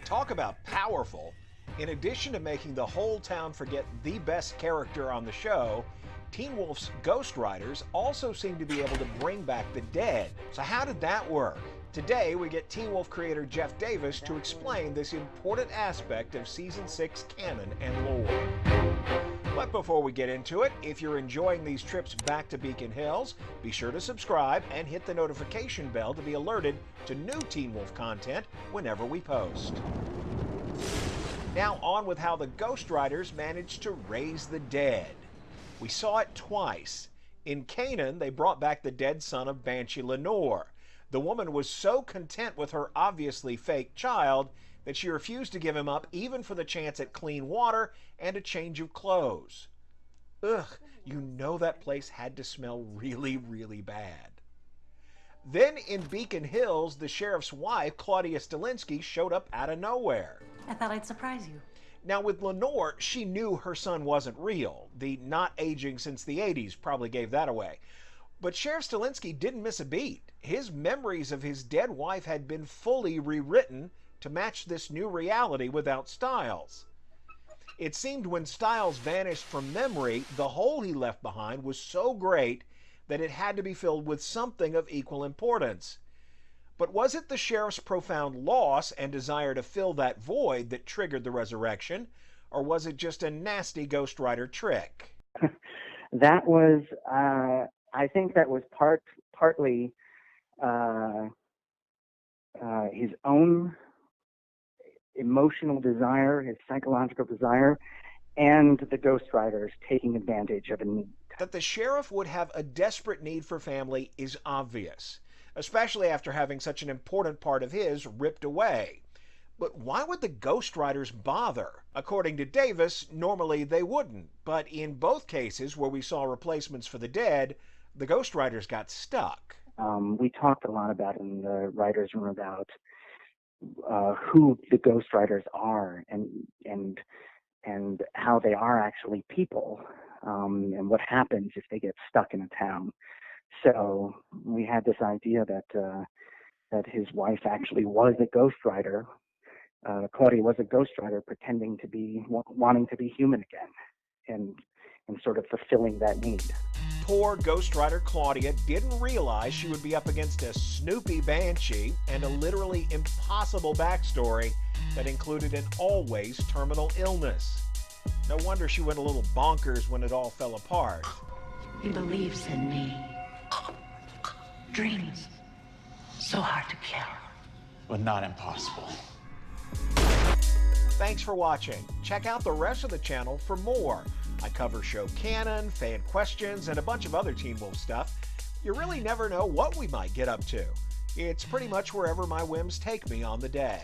Talk about powerful. In addition to making the whole town forget the best character on the show, Teen Wolf's Ghost Riders also seem to be able to bring back the dead. So how did that work? Today, we get Teen Wolf creator Jeff Davis to explain this important aspect of Season 6 canon and lore. But before we get into it, if you're enjoying these trips back to Beacon Hills, be sure to subscribe and hit the notification bell to be alerted to new Teen Wolf content whenever we post. Now on with how the Ghost Riders managed to raise the dead. We saw it twice. In Canaan, they brought back the dead son of Banshee Lenore. The woman was so content with her obviously fake child that she refused to give him up even for the chance at clean water and a change of clothes. Ugh, you know that place had to smell really, really bad. Then in Beacon Hills, the sheriff's wife, Claudia Stilinski, showed up out of nowhere. I thought I'd surprise you. Now with Lenore, she knew her son wasn't real. The not aging since the 80s probably gave that away. But Sheriff Stilinski didn't miss a beat. His memories of his dead wife had been fully rewritten to match this new reality without Stiles. It seemed when Stiles vanished from memory, the hole he left behind was so great that it had to be filled with something of equal importance. But was it the sheriff's profound loss and desire to fill that void that triggered the resurrection, or was it just a nasty Ghost Rider trick? That was, I think that was partly his own emotional desire, his psychological desire, and the Ghost Riders taking advantage of a need. That the sheriff would have a desperate need for family is obvious, especially after having such an important part of his ripped away. But why would the Ghost Riders bother? According to Davis, normally they wouldn't, but in both cases where we saw replacements for the dead, the Ghost Riders got stuck. We talked a lot about in the writers' room about who the Ghost Riders are and how they are actually people, and what happens if they get stuck in a town. So we had this idea that his wife actually was a Ghost Rider. Claudia was a Ghost Rider pretending to be, wanting to be human again, and sort of fulfilling that need. Poor Ghost Rider Claudia didn't realize she would be up against a snoopy banshee and a literally impossible backstory that included an always terminal illness. No wonder she went a little bonkers when it all fell apart. He believes in me. Dreams. So hard to kill. But not impossible. Thanks for watching. Check out the rest of the channel for more. I cover show canon, fan questions, and a bunch of other Teen Wolf stuff. You really never know what we might get up to. It's pretty much wherever my whims take me on the day.